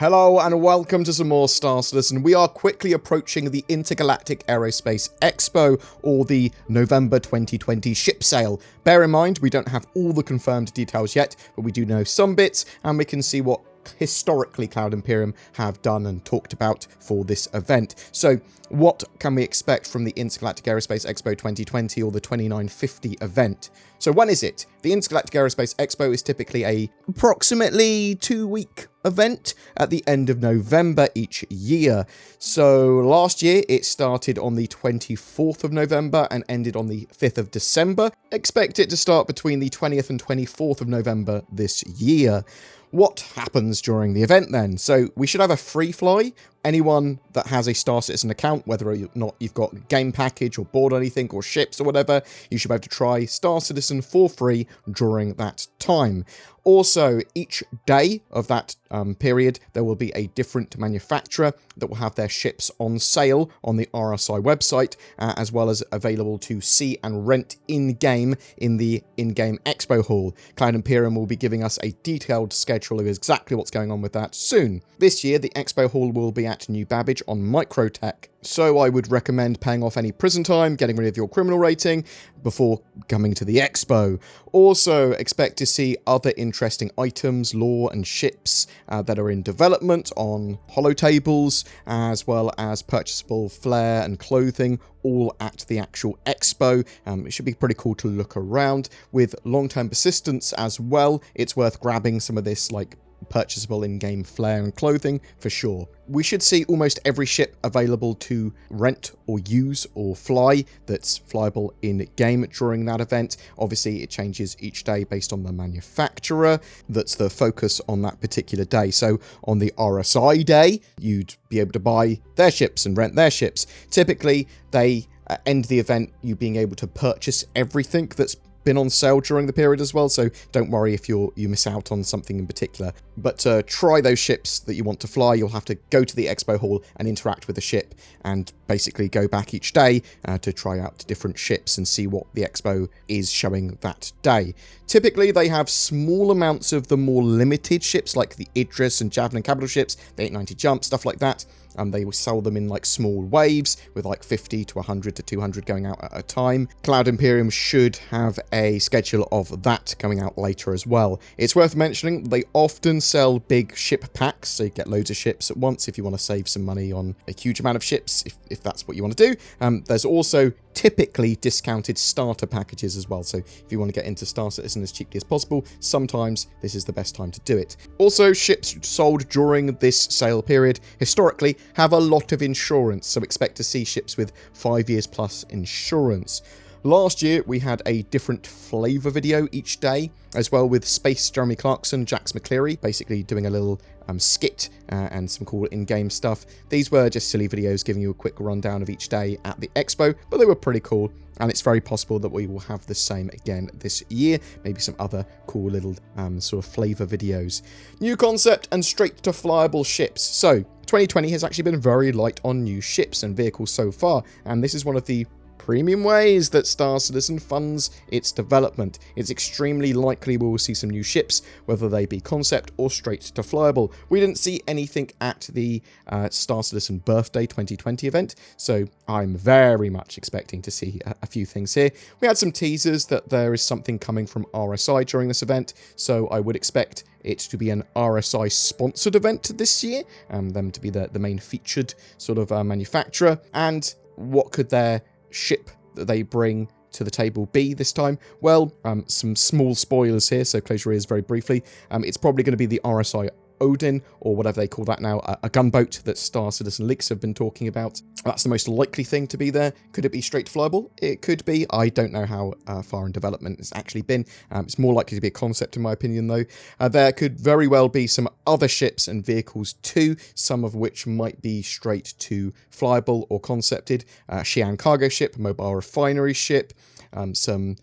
Hello and welcome to some more Star Citizen. We are quickly approaching the Intergalactic Aerospace Expo, or the November 2020 ship sale. Bear in mind, we don't have all the confirmed details yet, but we do know some bits, and we can see what historically Cloud Imperium have done and talked about for this event. So what can we expect from the Intergalactic Aerospace Expo 2020, or the 2950 event? So when is it? The Intergalactic Aerospace Expo is typically a approximately 2-week event at the end of November each year. So last year it started on the 24th of November and ended on the 5th of December. Expect it to start between the 20th and 24th of November this year. What happens during the event then? So we should have a free fly. Anyone that has a Star Citizen account, whether or not you've got a game package or board anything or ships or whatever, you should be able to try Star Citizen for free during that time. Also, each day of that period, there will be a different manufacturer that will have their ships on sale on the RSI website, as well as available to see and rent in-game in the in-game Expo Hall. Cloud Imperium will be giving us a detailed schedule of exactly what's going on with that soon. This year, the Expo Hall will be at New Babbage on Microtech. So I would recommend paying off any prison time, getting rid of your criminal rating before coming to the Expo. Also, expect to see other interesting items, lore and ships that are in development on holotables, as well as purchasable flair and clothing, all at the actual Expo. It should be pretty cool to look around. With long-term persistence as well, it's worth grabbing some of this purchasable in-game flair and clothing for sure. We should see almost every ship available to rent or use or fly that's flyable in-game during that event. Obviously, it changes each day based on the manufacturer that's the focus on that particular day. So on the RSI day, you'd be able to buy their ships and rent their ships. Typically, they end the event you being able to purchase everything that's been on sale during the period as well, so don't worry if you miss out on something in particular. But to try those ships that you want to fly, you'll have to go to the Expo Hall and interact with the ship, and basically go back each day to try out different ships and see what the Expo is showing that day. Typically, they have small amounts of the more limited ships, like the Idris and Javelin capital ships, the 890 Jump, stuff like that. They will sell them in small waves with 50 to 100 to 200 going out at a time. Cloud Imperium should have a schedule of that coming out later as well. It's worth mentioning they often sell big ship packs, so you get loads of ships at once if you want to save some money on a huge amount of ships, if that's what you want to do. There's also typically discounted starter packages as well, so if you want to get into Star Citizen as cheaply as possible, sometimes this is the best time to do it. Also, ships sold during this sale period historically have a lot of insurance, so expect to see ships with 5 years plus insurance. Last year, we had a different flavour video each day, as well, with Space Jeremy Clarkson, Jax McCleary, basically doing a little skit and some cool in-game stuff. These were just silly videos giving you a quick rundown of each day at the Expo, but they were pretty cool, and it's very possible that we will have the same again this year. Maybe some other cool little sort of flavour videos. New concept and straight to flyable ships. So 2020 has actually been very light on new ships and vehicles so far, and this is one of the premium ways that Star Citizen funds its development. It's extremely likely we will see some new ships, whether they be concept or straight to flyable. We didn't see anything at the Star Citizen Birthday 2020 event, so I'm very much expecting to see a few things here. We had some teasers that there is something coming from RSI during this event, so I would expect it to be an RSI sponsored event this year, them to be the main featured sort of manufacturer. And what could their ship that they bring to the table be this time? Well, some small spoilers here, so close your ears very briefly. It's probably going to be the RSI Odin, or whatever they call that now, a gunboat that Star Citizen leaks have been talking about. That's the most likely thing to be there. Could it be straight flyable? It could be. I don't know how far in development it's actually been. It's more likely to be a concept in my opinion though. There could very well be some other ships and vehicles too, some of which might be straight to flyable or concepted. Xi'an cargo ship, mobile refinery ship, some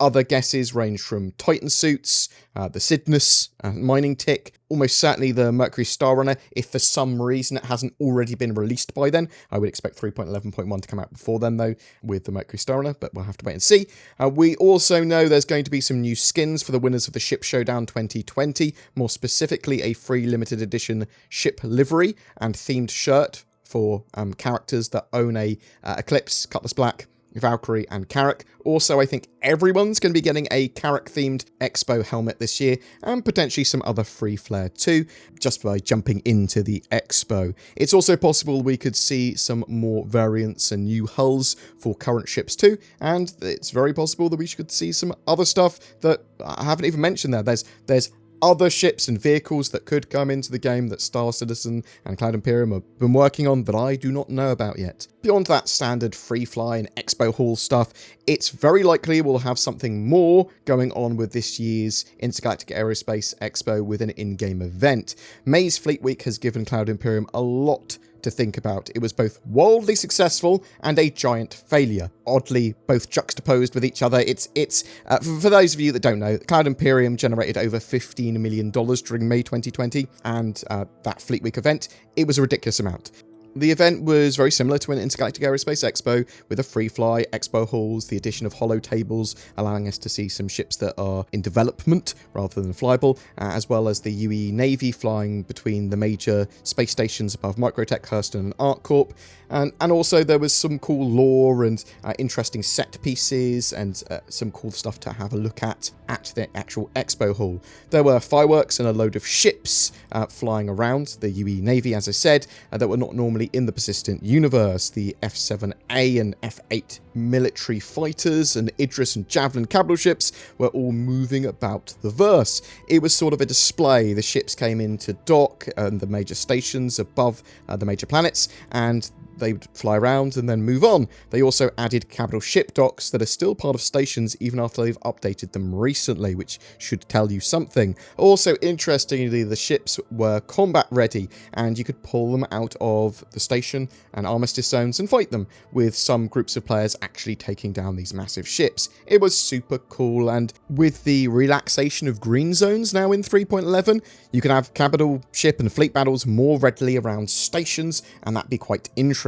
other guesses range from Titan suits, the Cygnus mining tick, almost certainly the Mercury Star Runner. If for some reason it hasn't already been released by then, I would expect 3.11.1 to come out before then, though, with the Mercury Star Runner, but we'll have to wait and see. We also know there's going to be some new skins for the winners of the Ship Showdown 2020, more specifically a free limited edition ship livery and themed shirt for characters that own a Eclipse, Cutlass Black, Valkyrie and Carrack. Also, I think everyone's going to be getting a Carrack-themed Expo helmet this year, and potentially some other free flair too, just by jumping into the Expo. It's also possible we could see some more variants and new hulls for current ships too, and it's very possible that we could see some other stuff that I haven't even mentioned there. There's other ships and vehicles that could come into the game that Star Citizen and Cloud Imperium have been working on that I do not know about yet. Beyond that standard free fly and Expo Hall stuff, it's very likely we'll have something more going on with this year's Intergalactic Aerospace Expo with an in-game event. May's Fleet Week has given Cloud Imperium a lot to think about. It was both wildly successful and a giant failure, oddly both juxtaposed with each other. It's for those of you that don't know, Cloud Imperium generated over $15 million during May 2020, and that Fleet Week event, it was a ridiculous amount. The event was very similar to an Intergalactic Aerospace Expo, with a free fly, expo halls, the addition of holo tables, allowing us to see some ships that are in development rather than flyable, as well as the UE Navy flying between the major space stations above Microtech, Hurston and ArcCorp. And also there was some cool lore and interesting set pieces and some cool stuff to have a look at the actual expo hall. There were fireworks and a load of ships flying around, the UE Navy, as I said, that were not normally in the persistent universe. The F-7A and F-8 military fighters and Idris and Javelin capital ships were all moving about the verse. It was sort of a display. The ships came into dock and the major stations above the major planets, and they would fly around and then move on. They also added capital ship docks that are still part of stations even after they've updated them recently, which should tell you something. Also, interestingly, the ships were combat ready, and you could pull them out of the station and armistice zones and fight them, with some groups of players actually taking down these massive ships. It was super cool, and with the relaxation of green zones now in 3.11, you can have capital ship and fleet battles more readily around stations, and that'd be quite interesting.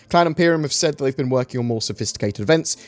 Cloud Imperium have said that they've been working on more sophisticated events,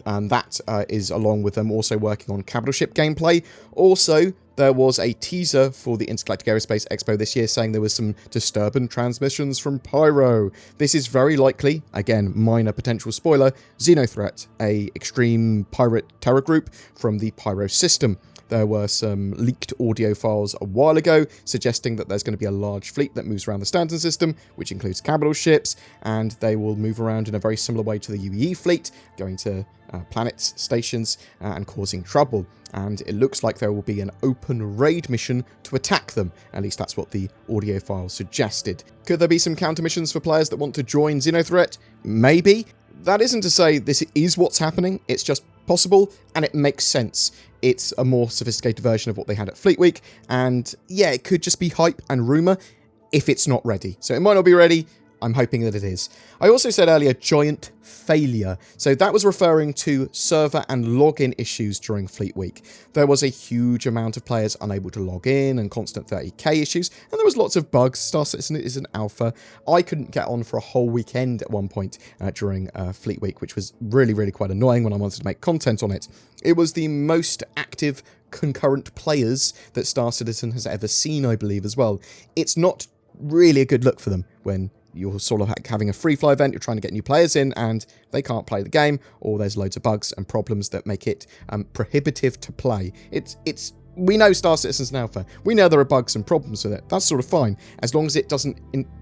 and that is along with them also working on capital ship gameplay. Also, there was a teaser for the Intergalactic Aerospace Expo this year saying there was some disturbing transmissions from Pyro. This is very likely, again, minor potential spoiler, Xenothreat, a extreme pirate terror group from the Pyro system. There were some leaked audio files a while ago suggesting that there's going to be a large fleet that moves around the Stanton system, which includes capital ships, and they will move around in a very similar way to the UE fleet, going to planets, stations, and causing trouble. And it looks like there will be an open raid mission to attack them. At least that's what the audio file suggested. Could there be some counter missions for players that want to join Xenothreat? Maybe. That isn't to say this is what's happening, it's just possible, and it makes sense. It's a more sophisticated version of what they had at Fleet Week, and yeah, it could just be hype and rumour if it's not ready. So it might not be ready. I'm hoping that it is. I also said earlier giant failure. So that was referring to server and login issues during Fleet Week. There was a huge amount of players unable to log in and constant 30k issues, and there was lots of bugs. Star Citizen is an alpha. I couldn't get on for a whole weekend at one point during Fleet Week, which was really, really quite annoying when I wanted to make content on it. It was the most active concurrent players that Star Citizen has ever seen, I believe, as well. It's not really a good look for them when you're sort of having a free fly event, you're trying to get new players in, and they can't play the game, or there's loads of bugs and problems that make it prohibitive to play. We know Star Citizen's an alpha. We know there are bugs and problems with it. That's sort of fine, as long as it doesn't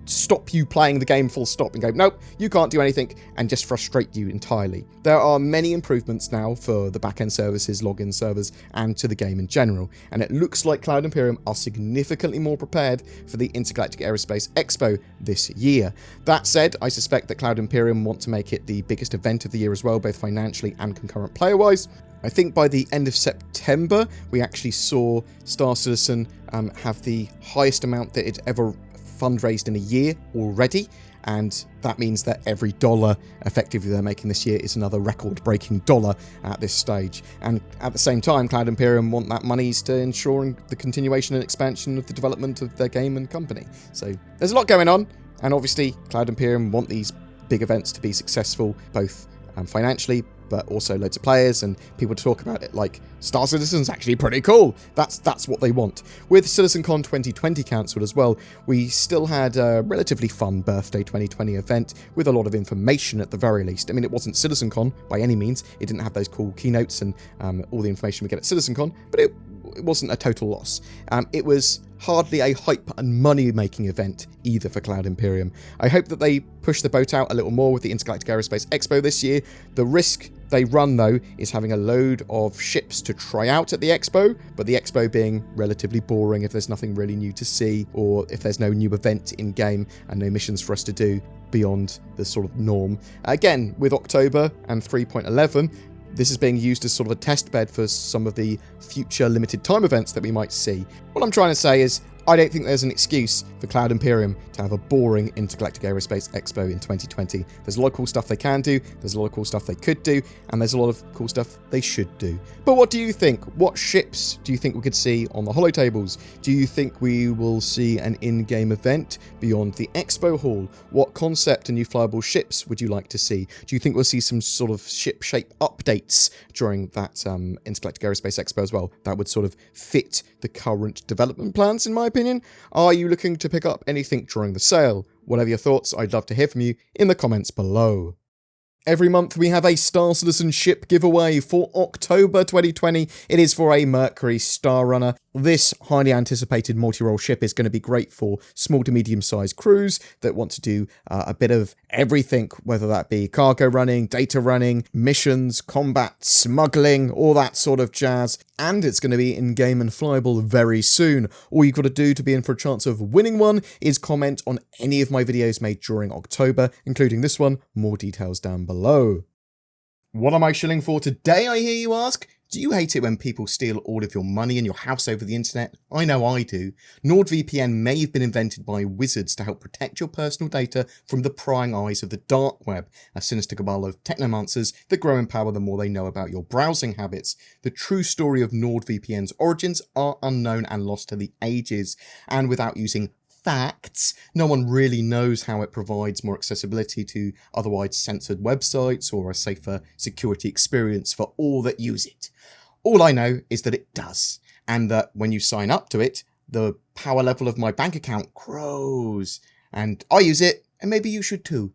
stop you playing the game full stop and go, nope, you can't do anything, and just frustrate you entirely. There are many improvements now for the backend services, login servers, and to the game in general, and it looks like Cloud Imperium are significantly more prepared for the Intergalactic Aerospace Expo this year. That said, I suspect that Cloud Imperium want to make it the biggest event of the year as well, both financially and concurrent player-wise. I think by the end of September, we actually saw Star Citizen have the highest amount that it ever fundraised in a year already, and that means that every dollar effectively they're making this year is another record-breaking dollar at this stage. And at the same time, Cloud Imperium want that monies to ensuring the continuation and expansion of the development of their game and company. So there's a lot going on, and obviously Cloud Imperium want these big events to be successful, both financially, but also loads of players and people to talk about it, like Star Citizen's actually pretty cool. That's what they want. With CitizenCon 2020 cancelled as well, we still had a relatively fun birthday 2020 event with a lot of information at the very least. I mean, it wasn't CitizenCon by any means. It didn't have those cool keynotes and all the information we get at CitizenCon, but it wasn't a total loss. It was hardly a hype and money-making event either for Cloud Imperium. I hope that they push the boat out a little more with the Intergalactic Aerospace Expo this year. The risk they run, though, is having a load of ships to try out at the Expo, but the Expo being relatively boring if there's nothing really new to see, or if there's no new event in-game and no missions for us to do beyond the sort of norm. Again, with October and 3.11, this is being used as sort of a test bed for some of the future limited time events that we might see. What I'm trying to say is, I don't think there's an excuse for Cloud Imperium to have a boring Intergalactic Aerospace Expo in 2020. There's a lot of cool stuff they can do, there's a lot of cool stuff they could do, and there's a lot of cool stuff they should do. But what do you think? What ships do you think we could see on the holotables? Do you think we will see an in-game event beyond the Expo Hall? What concept and new flyable ships would you like to see? Do you think we'll see some sort of ship shape updates during that Intergalactic Aerospace Expo as well? That would sort of fit the current development plans, in my opinion. Are you looking to pick up anything during the sale? Whatever your thoughts, I'd love to hear from you in the comments below. Every month we have a Star Citizen ship giveaway. For October 2020, it is for a Mercury Star Runner. This highly anticipated multi-role ship is going to be great for small to medium-sized crews that want to do a bit of everything, whether that be cargo running, data running, missions, combat, smuggling, all that sort of jazz. And it's going to be in-game and flyable very soon. All you've got to do to be in for a chance of winning one is comment on any of my videos made during October, including this one. More details down below. What am I shilling for today, I hear you ask? Do you hate it when people steal all of your money and your house over the internet? I know I do. NordVPN may have been invented by wizards to help protect your personal data from the prying eyes of the dark web, a sinister cabal of technomancers that grow in power the more they know about your browsing habits. The true story of NordVPN's origins are unknown and lost to the ages, and without using facts, no one really knows how it provides more accessibility to otherwise censored websites or a safer security experience for all that use it. All I know is that it does, and that when you sign up to it, the power level of my bank account grows, and I use it, and maybe you should too.